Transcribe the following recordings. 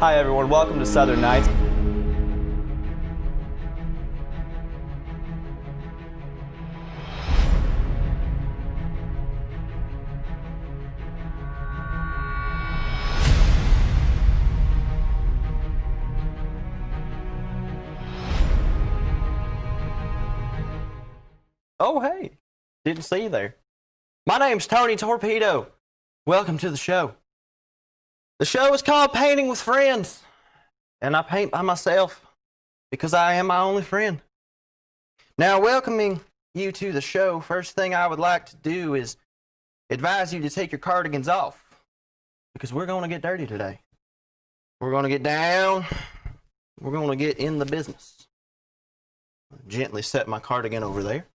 Hi everyone, welcome to Southern Nights. Oh hey, didn't see you there. My name's Tony Torpedo. Welcome to the show. The show is called Painting with Friends, and I paint by myself because I am my only friend. Now, welcoming you to the show, first thing I would like to do is advise you to take your cardigans off because we're going to get dirty today. We're going to get down. We're going to get in the business. Gently set my cardigan over there.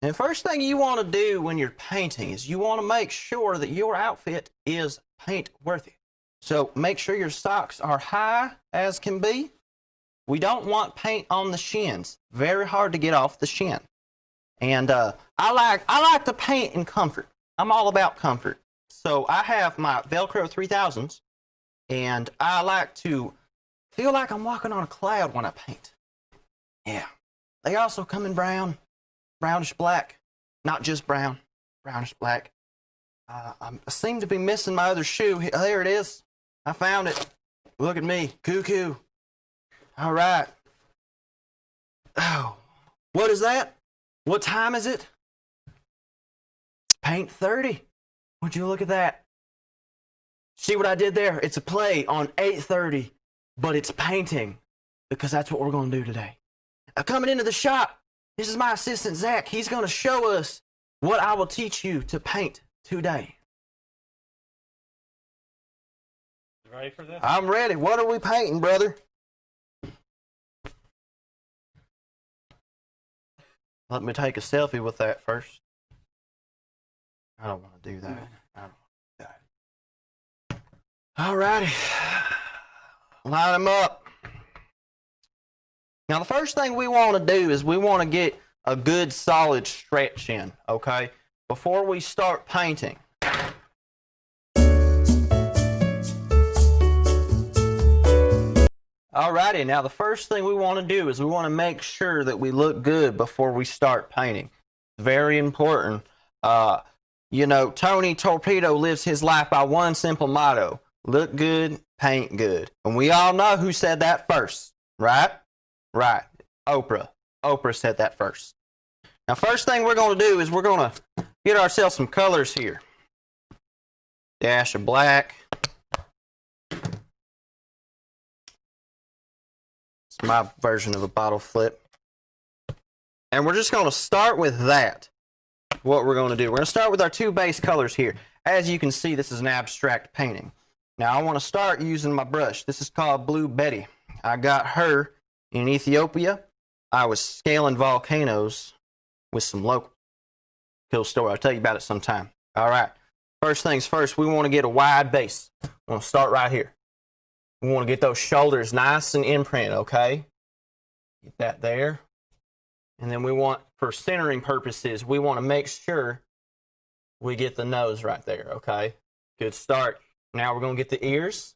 And first thing you want to do when you're painting is you want to make sure that your outfit is paint worthy. So make sure your socks are high as can be. We don't want paint on the shins. Very hard to get off the shin. And I like to paint in comfort. I'm all about comfort. So I have my Velcro 3000s, and I like to feel like I'm walking on a cloud when I paint. Yeah. They also come in brown. Brownish black, not just brown, brownish black. I seem to be missing my other shoe. There it is. I found it. Look at me, cuckoo. All right. Oh, what is that? What time is it? It's paint 30. Would you look at that? See what I did there? It's a play on 8:30, but it's painting because that's what we're going to do today. Coming into the shop. This is my assistant, Zach. He's going to show us what I will teach you to paint today. You ready for this? I'm ready. What are we painting, brother? Let me take a selfie with that first. I don't want to do that. I don't want to do that. All righty. Line them up. Now, the first thing we want to do is we want to get a good solid stretch in, okay, before we start painting. Alrighty, now the first thing we want to do is we want to make sure that we look good before we start painting. Very important. You know, Tony Torpedo lives his life by one simple motto: look good, paint good. And we all know who said that first, right? Right. Oprah. Oprah said that first. Now, first thing we're going to do is we're going to get ourselves some colors here. Dash of black. It's my version of a bottle flip. And we're just going to start with that. What we're going to do. We're going to start with our two base colors here. As you can see, this is an abstract painting. Now, I want to start using my brush. This is called Blue Betty. I got her in Ethiopia. I was scaling volcanoes with some locals. Cool story. I'll tell you about it sometime. All right. First things first, we want to get a wide base. I want to start right here. We want to get those shoulders nice and imprint, okay? Get that there. And then we want, for centering purposes, we want to make sure we get the nose right there, okay? Good start. Now we're going to get the ears.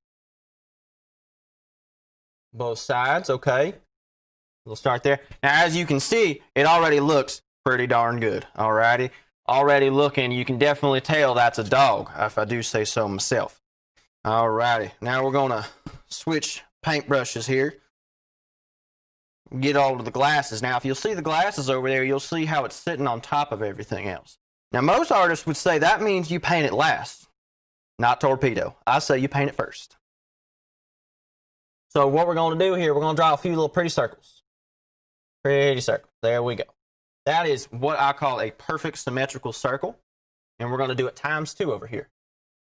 Both sides, okay? We'll start there. Now, as you can see, it already looks pretty darn good, alrighty? Already looking, you can definitely tell that's a dog, if I do say so myself. Alrighty, now we're going to switch paintbrushes here. Get all of the glasses. Now, if you'll see the glasses over there, you'll see how it's sitting on top of everything else. Now, most artists would say that means you paint it last, not Torpedo. I say you paint it first. So what we're going to do here, we're going to draw a few little pretty circles. Pretty circles. There we go. That is what I call a perfect symmetrical circle. And we're going to do it ×2 over here.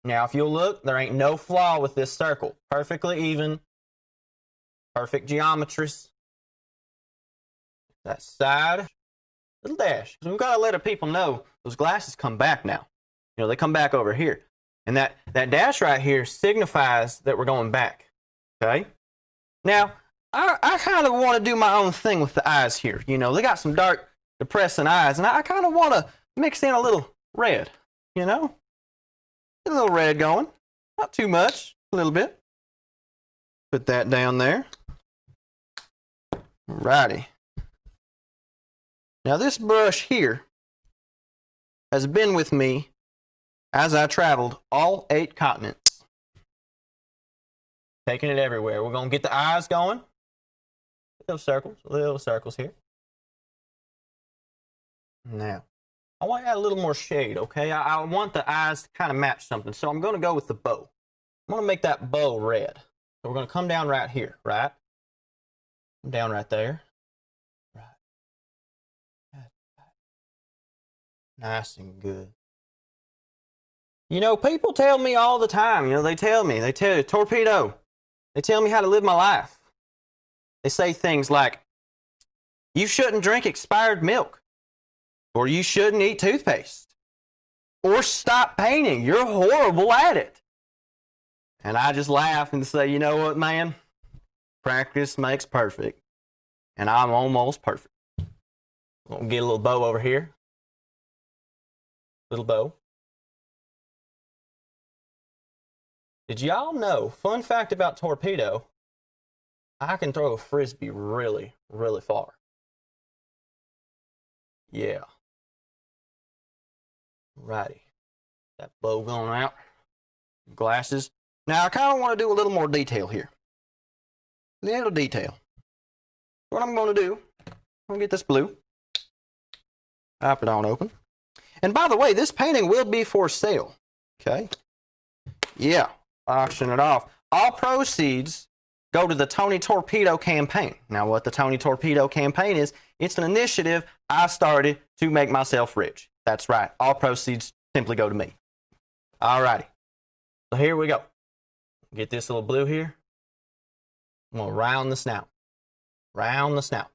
Now, if you'll look, there ain't no flaw with this circle. Perfectly even. Perfect geometries. That side. Little dash. Because we've got to let the people know those glasses come back now. You know, they come back over here. And that dash right here signifies that we're going back. Okay? Now, I kind of want to do my own thing with the eyes here. You know, they got some dark, depressing eyes, and I kind of want to mix in a little red, you know? A little red going. Not too much. a little bit. Put that down there. Alrighty. Now this brush here has been with me as I traveled all 8 continents. Taking it everywhere. We're going to get the eyes going. Little circles here. Now, I want to add a little more shade, okay? I want the eyes to kind of match something, so I'm going to go with the bow. I'm going to make that bow red. So we're going to come down right here, right? Down right there. Right. Nice and good. You know, people tell me all the time, they tell you, Torpedo, they tell me how to live my life. They say things like, you shouldn't drink expired milk, or you shouldn't eat toothpaste, or stop painting. You're horrible at it. And I just laugh and say, you know what, man? Practice makes perfect. And I'm almost perfect. We'll get a little bow over here. Little bow. Did y'all know, fun fact about Torpedo, I can throw a frisbee really, really far. Yeah. Righty. That bow going out. Glasses. Now I kind of want to do a little more detail here. Little detail. What I'm going to do, I'm going to get this blue. Pop it on open. And by the way, this painting will be for sale. Okay? Yeah. Auction it off. All proceeds go to the Tony Torpedo campaign. Now, what the Tony Torpedo campaign is, it's an initiative I started to make myself rich. That's right. All proceeds simply go to me. Alrighty. So here we go. Get this little blue here. I'm going to round the snout. Round the snout.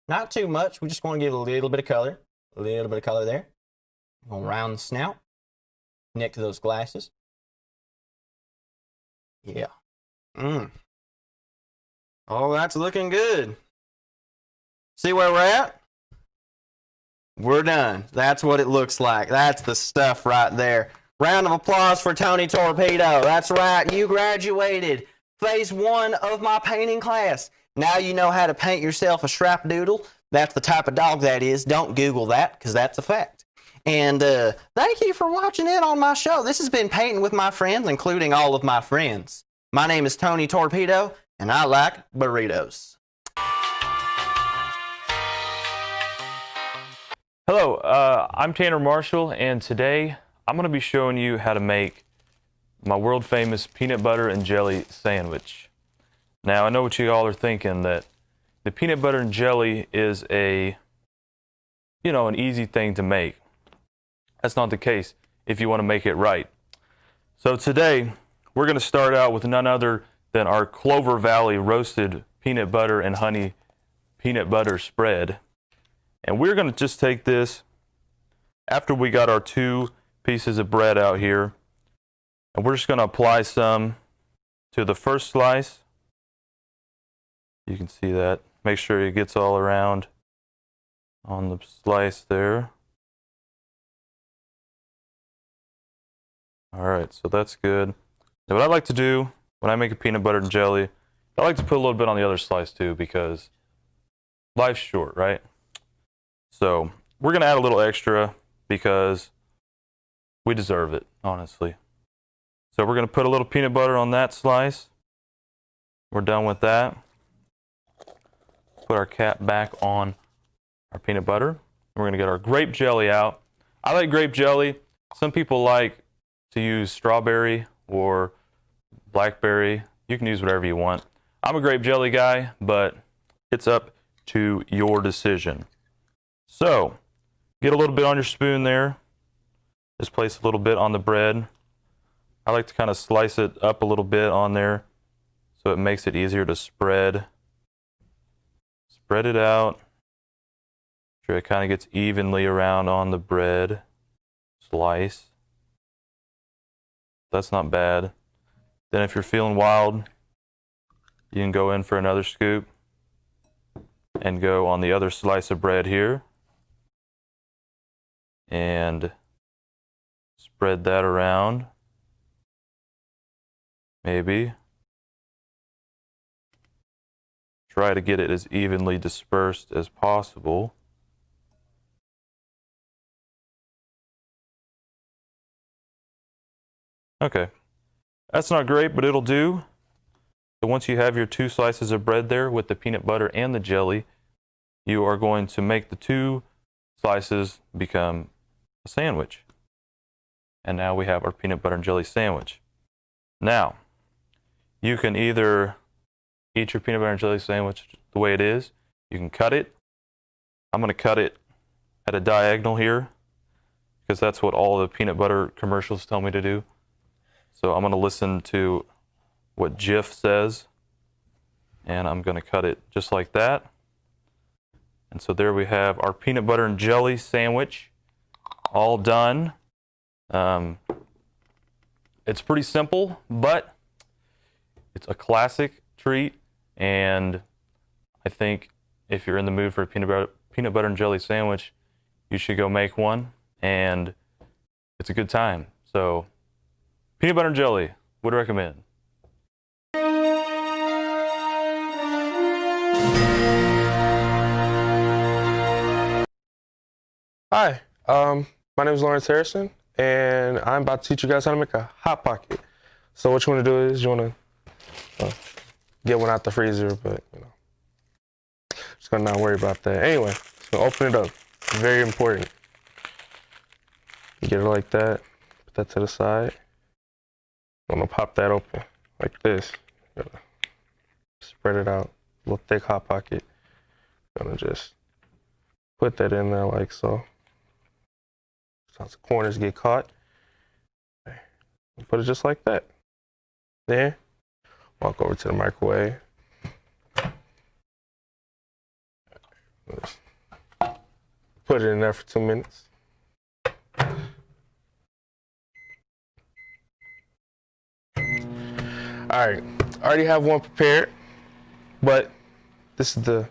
Not too much. We just want to give a little bit of color. A little bit of color there. I'm going to round the snout. Connect to those glasses. Yeah. Oh, that's looking good. See where we're at? We're done. That's what it looks like. That's the stuff right there. Round of applause for Tony Torpedo. That's right. You graduated phase 1 of my painting class. Now you know how to paint yourself a shrapdoodle. That's the type of dog that is. Don't Google that, because that's a fact. And thank you for watching in on my show. This has been Painting with My Friends, including all of my friends. My name is Tony Torpedo, and I like burritos. Hello, I'm Tanner Marshall, and today I'm going to be showing you how to make my world famous peanut butter and jelly sandwich. Now, I know what you all are thinking, that the peanut butter and jelly is an easy thing to make. That's not the case if you want to make it right. So today, we're going to start out with none other than our Clover Valley roasted peanut butter and honey peanut butter spread. And we're going to just take this after we got our 2 pieces of bread out here, and we're just going to apply some to the first slice. You can see that. Make sure it gets all around on the slice there. All right, so that's good. Now what I like to do when I make a peanut butter and jelly, I like to put a little bit on the other slice too, because life's short, right? So we're going to add a little extra because we deserve it, honestly. So we're going to put a little peanut butter on that slice. We're done with that. Put our cap back on our peanut butter. We're going to get our grape jelly out. I like grape jelly. Some people like to use strawberry or blackberry. You can use whatever you want. I'm a grape jelly guy, but it's up to your decision. So, get a little bit on your spoon there. Just place a little bit on the bread. I like to kind of slice it up a little bit on there so it makes it easier to spread. Spread it out. Make sure it kind of gets evenly around on the bread. Slice. That's not bad. Then if you're feeling wild, you can go in for another scoop and go on the other slice of bread here and spread that around. maybe try to get it as evenly dispersed as possible. Okay, that's not great, but it'll do. So once you have your 2 slices of bread there with the peanut butter and the jelly, you are going to make the 2 slices become a sandwich. And now we have our peanut butter and jelly sandwich. Now, you can either eat your peanut butter and jelly sandwich the way it is. You can cut it. I'm going to cut it at a diagonal here because that's what all the peanut butter commercials tell me to do. So I'm going to listen to what Jif says, and I'm going to cut it just like that. And so there we have our peanut butter and jelly sandwich all done. It's pretty simple, but it's a classic treat, and I think if you're in the mood for a peanut butter and jelly sandwich, you should go make one, and it's a good time. So peanut butter and jelly, would recommend. Hi, my name is Laurence Harrison, and I'm about to teach you guys how to make a Hot Pocket. So what you want to do is you want to get one out the freezer, but just gonna not worry about that. Anyway, so open it up. It's very important. Get it like that. Put that to the side. I'm gonna pop that open like this. Spread it out. A little thick Hot Pocket. Gonna just put that in there like so. Sometimes the corners get caught. Okay. Put it just like that. There. Walk over to the microwave. Put it in there for 2 minutes. Alright, I already have one prepared, but this is the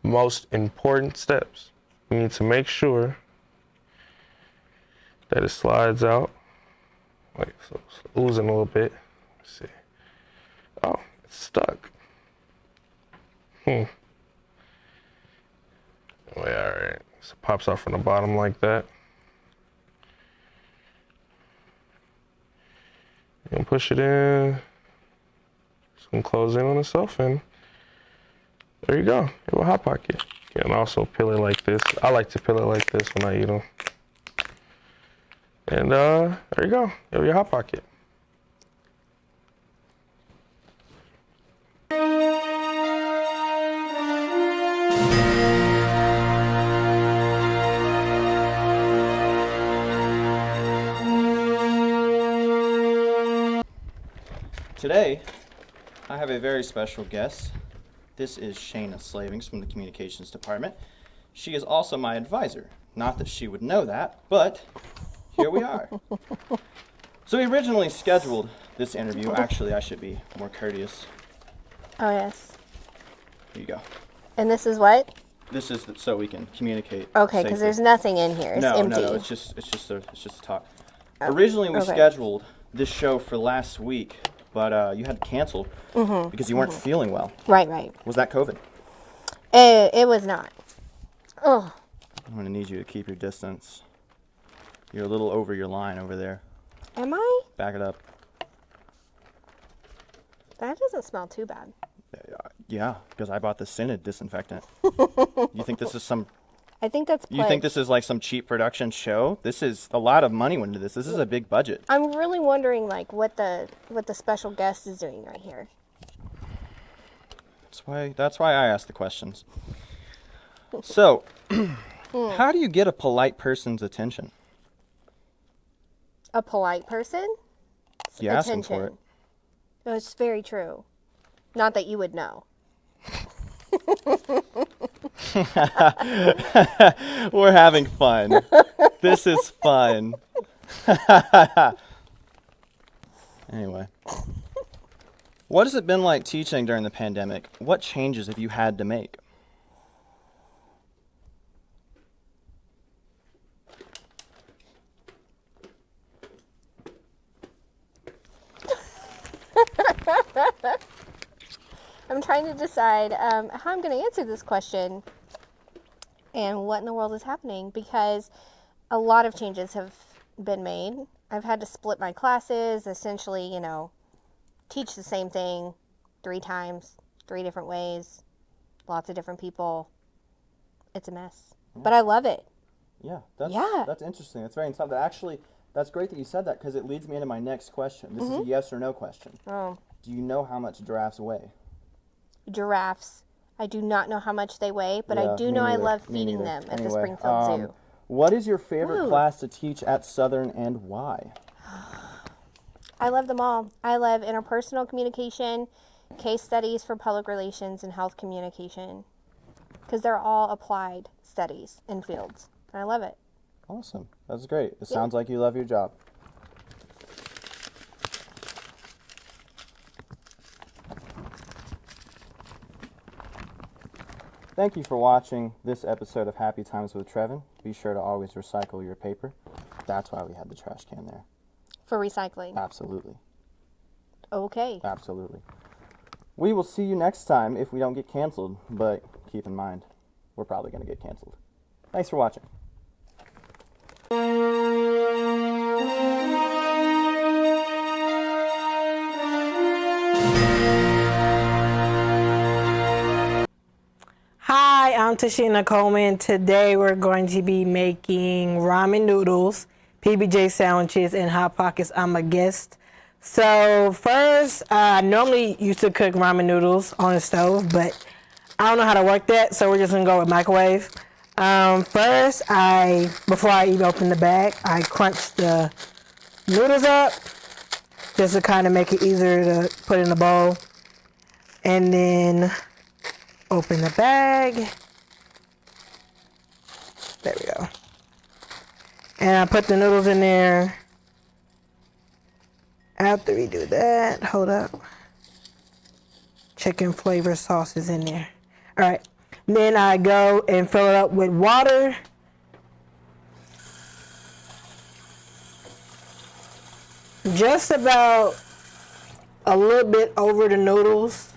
most important steps. You need to make sure that it slides out, like so, it's oozing a little bit. Let's see. Oh, it's stuck. Alright, so it pops out from the bottom like that. You can push it in. It's gonna close in on itself, and there you go. You have a Hot Pocket. You can also peel it like this. I like to peel it like this when I eat them. And there you go. You have your Hot Pocket. Today, I have a very special guest. This is Shayna Slavings from the Communications Department. She is also my advisor. Not that she would know that, but here we are. So we originally scheduled this interview. Actually, I should be more courteous. Oh, yes. Here you go. And this is what? This is so we can communicate. Okay, because safely. there's nothing in here. It's empty. No, it's just a talk. Originally, we scheduled this show for last week, but you had to cancel because you weren't feeling well. Right. Was that COVID? It was not. Oh. I'm going to need you to keep your distance. You're a little over your line over there. Am I? Back it up. That doesn't smell too bad. Yeah, because I bought the scented disinfectant. You think this is some... I think that's You think this is like some cheap production show? This is a lot of money went into this. This is a big budget. I'm really wondering, like, what the special guest is doing right here. That's why I asked the questions. So, how do you get a polite person's attention? A polite person? You ask them for it. No, it's very true. Not that you would know. We're having fun. This is fun. Anyway. What has it been like teaching during the pandemic? What changes have you had to make? I'm trying to decide how I'm going to answer this question and what in the world is happening, because a lot of changes have been made. I've had to split my classes, essentially, teach the same thing 3 times, 3 different ways, lots of different people. It's a mess, but I love it. Yeah, Yeah. That's interesting. That's very insightful. Actually, that's great that you said that, because it leads me into my next question. This is a yes or no question. Oh, Do you know how much giraffes weigh? giraffes. I do not know how much they weigh, but I do me know I neither. love Me feeding neither. them at the Anyway, Springfield Zoo. What is your favorite Woo. class to teach at Southern, and why? I love them all. I love interpersonal communication, case studies for public relations, and health communication, because they're all applied studies and fields. And I love it. Awesome. That's great. It sounds like you love your job. Thank you for watching this episode of Happy Times with Trevin. Be sure to always recycle your paper. That's why we had the trash can there. For recycling. Absolutely. Okay. Absolutely. We will see you next time if we don't get canceled, but keep in mind, we're probably going to get canceled. Thanks for watching. Hi, I'm Tichina Coleman. Today we're going to be making ramen noodles, PBJ sandwiches, and Hot Pockets. I'm a guest. So first, I normally used to cook ramen noodles on the stove, but I don't know how to work that, so we're just gonna go with microwave. First, before I even open the bag, I crunch the noodles up just to kind of make it easier to put in the bowl. And then open the bag. There we go. And I put the noodles in there. After we do that, hold up. Chicken flavor sauce is in there. All right. Then I go and fill it up with water. Just about a little bit over the noodles.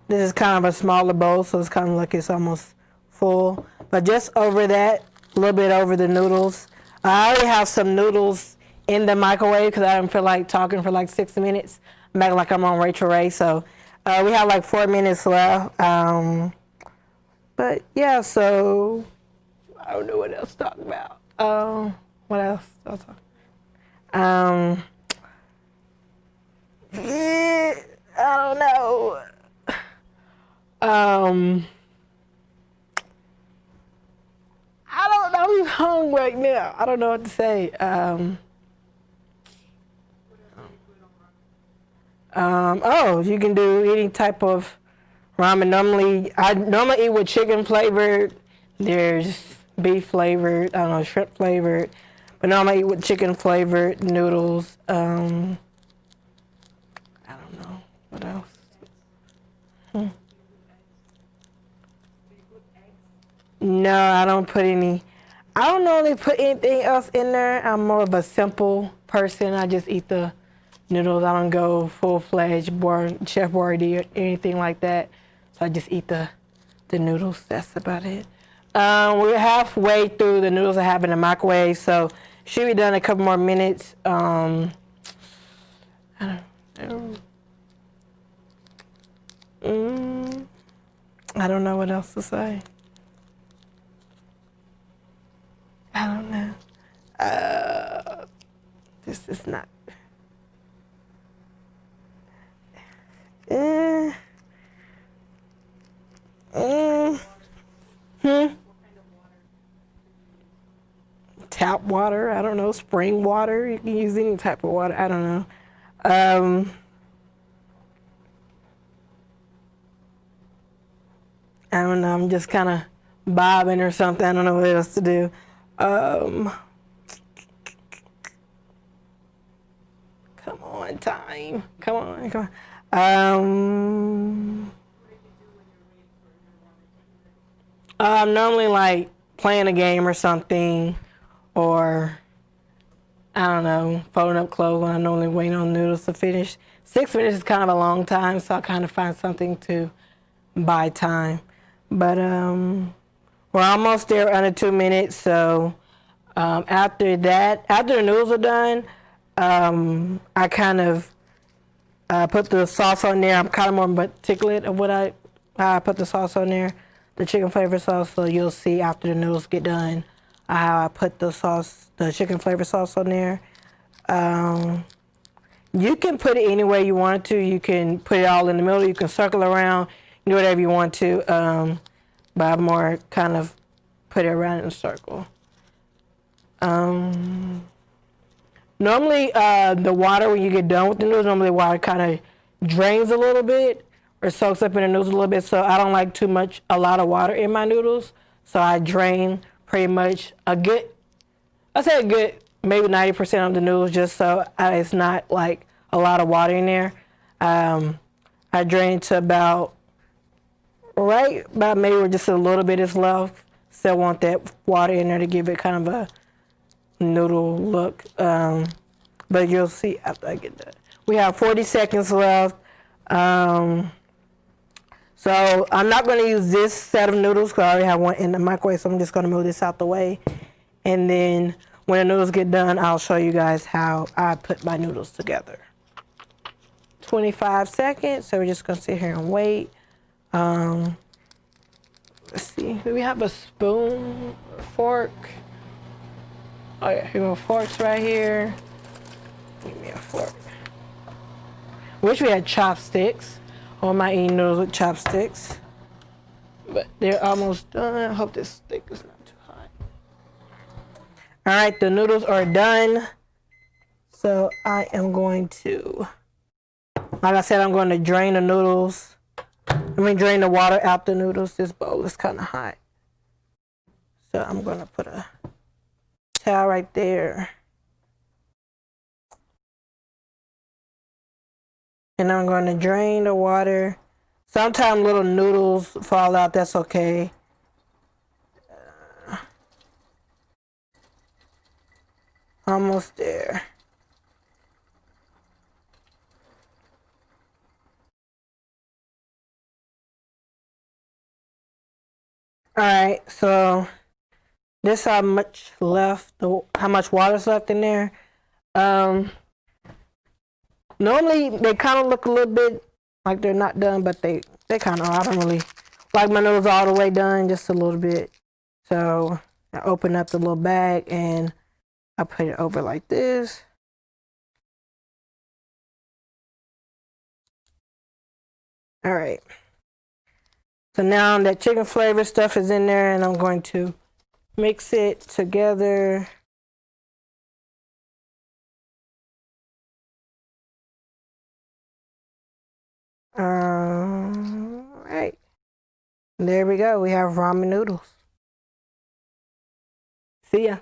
This is kind of a smaller bowl, so it's kind of like it's almost full. But just over that, a little bit over the noodles. I already have some noodles in the microwave because I didn't feel like talking for like 6 minutes. I'm acting like I'm on Rachel Ray, so we have like 4 minutes left. But yeah, so I don't know what else to talk about. What else? Yeah, I don't know. I don't know. I'm hungry right now. I don't know what to say. You can do any type of ramen. I normally eat with chicken flavored. There's beef flavored. I don't know, shrimp flavored. But normally I eat with chicken flavored noodles. I don't know what else. No, I don't put any. I don't normally put anything else in there. I'm more of a simple person. I just eat the noodles. I don't go full-fledged Chef Boyardee or anything like that. So I just eat the noodles. That's about it. We're halfway through the noodles I have in the microwave, so should be done in a couple more minutes. I don't know what else to say. I don't know. This is not. Tap water, I don't know, spring water. You can use any type of water. I don't know. I don't know. I'm just kind of bobbing or something. I don't know what else to do. Come on, time. Come on. I'm normally like playing a game or something, or I don't know, folding up clothes when I normally wait on noodles to finish. 6 minutes is kind of a long time, so I kind of find something to buy time. But we're almost there, under 2 minutes. So after that, after the noodles are done, I kind of put the sauce on there. I'm kind of more particular of what I put the sauce on there, the chicken flavor sauce. So you'll see after the noodles get done how I put the sauce, the chicken flavor sauce on there. You can put it any way you want to. You can put it all in the middle. You can circle around, do whatever you want to. But I more kind of put it around in a circle. Normally, the water, when you get done with the noodles, normally the water kind of drains a little bit or soaks up in the noodles a little bit. So I don't like a lot of water in my noodles. So I drain pretty much maybe 90% of the noodles, just so it's not like a lot of water in there. I drain to about maybe just a little bit is left. Still want that water in there to give it kind of a noodle look. But you'll see after I get that. We have 40 seconds left. So I'm not going to use this set of noodles because I already have one in the microwave, so I'm just going to move this out the way. And then when the noodles get done, I'll show you guys how I put my noodles together. 25 seconds, so we're just going to sit here and wait. Let's see, do we have a spoon or fork? Oh yeah, here go forks right here. Give me a fork. Wish we had chopsticks. Or am I eating noodles with chopsticks? But they're almost done. I hope this stick is not too hot. All right, the noodles are done. So I am going to, like I said, I'm going to drain the noodles. Drain the water out the noodles. This bowl is kind of hot. So I'm going to put a towel right there. And I'm going to drain the water. Sometimes little noodles fall out. That's okay. Almost there. All right, so this how much left, how much water's left in there. Normally they kind of look a little bit like they're not done, but they kind of are. I don't really like my noodles all the way done, just a little bit. So I open up the little bag and I put it over like this. All right. So now that chicken flavor stuff is in there, and I'm going to mix it together. All right. There we go. We have ramen noodles. See ya.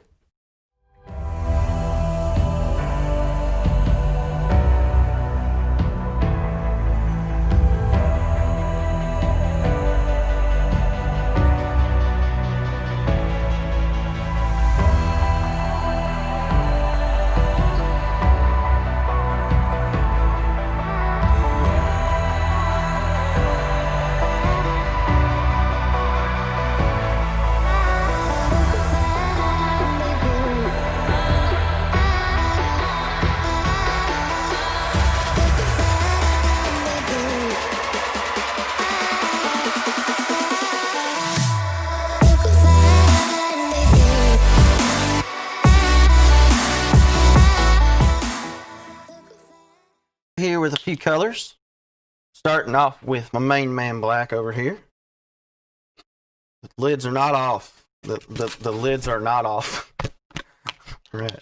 Here with a few colors, starting off with my main man black over here. The lids are not off. The lids are not off. Right.